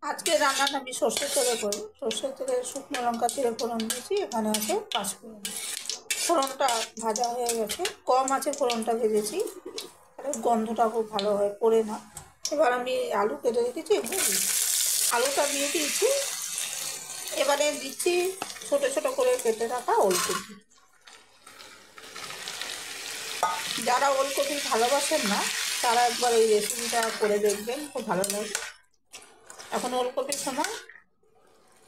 আজকে রান্নাটা আমি সর্ষের তেলে করবো। সর্ষের তেলে শুকনো লঙ্কা চিড়ে ফোড়ন দিয়েছি, এখানে আছে পাঁচফোড়ন। ফোড়নটা ভাজা হয়ে গেছে, কম আছে ফোড়নটা ভেজেছি, তাহলে গন্ধটা খুব ভালো হয়, পড়ে না। এবার আমি আলু কেটে রেখেছি, আলুটা দিয়ে দিয়েছি। এবারে দিচ্ছি ছোটো ছোটো করে কেটে রাখা ওলকপি। যারা ওলকপি ভালোবাসেন না তারা একবার এই রেসিপিটা করে দেখবেন, খুব ভালো লাগে। এখন ওলকপির সময়,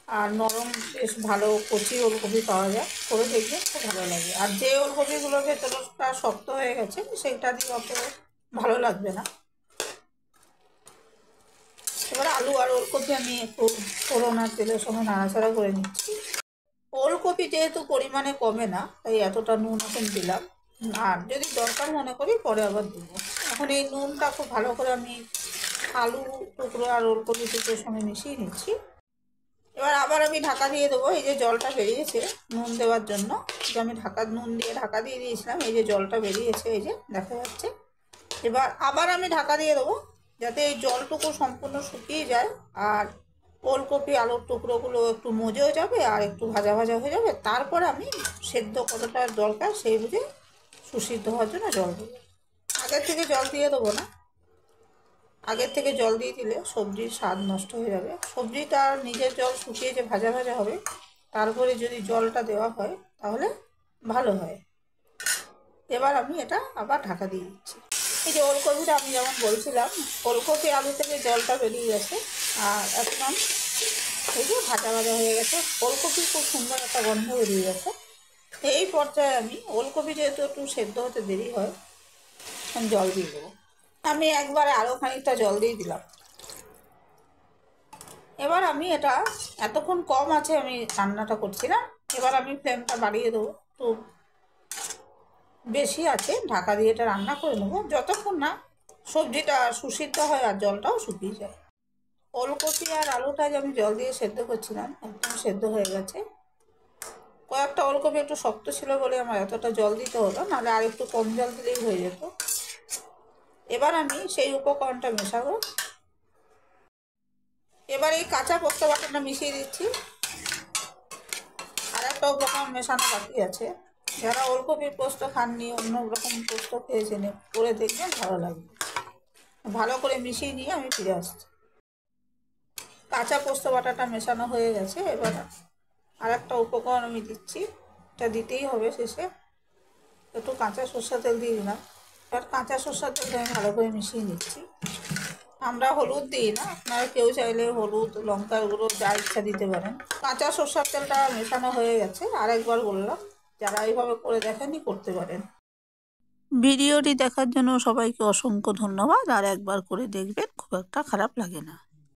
আর নরম বেশ ভালো কচি ওলকপি পাওয়া যায়, করে দেখবেন খুব ভালো লাগে। আর যে ওলকপিগুলো ভেতরটা শক্ত হয়ে গেছে সেইটা দিয়ে অত ভালো লাগবে না। এবার আলু আর ওলকপি আমি একটু ফোড়ন আর তেলের সঙ্গে নাড়াচাড়া করে নিচ্ছি। ওলকপি যেহেতু পরিমাণে কমে না, তাই এতটা নুন এখন দিলাম। আর যদি দরকার মনে করি পরে আবার দেবো। এখন এই নুনটা খুব ভালো করে আমি আলু টুকরো আর ওলকপি টুকরোর সঙ্গে মিশিয়ে নিচ্ছি। এবার আবার আমি ঢাকা দিয়ে দেবো। এই যে জলটা বেরিয়েছে নুন দেওয়ার জন্য, যে আমি নুন দিয়ে ঢাকা দিয়ে দিয়েছিলাম, এই যে জলটা বেরিয়েছে, এই যে দেখা যাচ্ছে। এবার আবার আমি ঢাকা দিয়ে দেবো, যাতে এই জলটুকু সম্পূর্ণ শুকিয়ে যায়, আর ওলকপি আলুর টুকরোগুলো একটু মজেও যাবে আর একটু ভাজা ভাজা হয়ে যাবে। তারপর আমি সেদ্ধ কতটা দরকার সেই বুঝে সুসিদ্ধ হওয়ার জন্য জল দেবো। আগের থেকে জল দিয়ে দেবো না, আগের থেকে জল দিয়ে দিলে সবজির স্বাদ নষ্ট হয়ে যাবে। সবজিটা নিজের জল শুকিয়ে যে ভাজা ভাজা হবে, তারপরে যদি জলটা দেওয়া হয় তাহলে ভালো হয়। এবার আমি এটা আবার ঢাকা দিয়ে দিচ্ছি। এই যে ওলকপিটা আমি যেমন বলছিলাম, ওলকপি আলু থেকে জলটা বেরিয়ে গেছে, আর একদম এই যে ভাজা ভাজা হয়ে গেছে। ওলকপি খুব সুন্দর একটা গন্ধ বেরিয়ে গেছে। এই পর্যায়ে আমি ওলকপি যেহেতু একটু সেদ্ধ হতে দেরি হয়, জল দিয়ে দেবো। আমি একবারে আরও খানিকটা জল দিয়ে দিলাম। এবার আমি এটা এতক্ষণ কম আছে আমি রান্নাটা করছিলাম, এবার আমি ফ্লেমটা বাড়িয়ে দেবো। তো বেশি আছে, ঢাকা দিয়ে এটা রান্না করে নেবো যতক্ষণ না সবজিটা সুসিদ্ধ হয় আর জলটাও শুকিয়ে যায়। ওলকপি আর আলুটা যে আমি জল দিয়ে সেদ্ধ করছিলাম একদম সেদ্ধ হয়ে গেছে। কয়েকটা ওলকপি একটু শক্ত ছিল বলে আমার এতটা জল দিতে হলো, নাহলে আর একটু কম জল দিলেই হয়ে যেত। এবার আমি সেই উপকরণটা মেশাবো। এবার এই কাঁচা পোস্ত বাটাটা মিশিয়ে দিচ্ছি। আর একটা উপকরণ মেশানো বাকি আছে। যারা ওলকপির পোস্ত খাননি, অন্য রকম পোস্ত খেয়েছেন, করে দেখবেন ভালো লাগবে। ভালো করে মিশিয়ে নিয়ে আমি ফিরে আসছি। কাঁচা পোস্ত বাটাটা মেশানো হয়ে গেছে। এবার আর একটা উপকরণ আমি দিচ্ছি, এটা দিতেই হবে শেষে। একটু কাঁচা সরষের তেল দিয়ে দিলাম। এবার কাঁচা সরষের তেলটা আমি ভালো করে মিশিয়ে নিচ্ছি। আমরা হলুদ দিই না, আপনারা কেউ চাইলে হলুদ লঙ্কার গুঁড়ো যা ইচ্ছা দিতে পারেন। কাঁচা সরষের তেলটা মেশানো হয়ে গেছে। আরেকবার বললাম, যারা এইভাবে করে দেখেননি করতে পারেন। ভিডিওটি দেখার জন্য সবাইকে অসংখ্য ধন্যবাদ। আর একবার করে দেখবেন, খুব একটা খারাপ লাগে না।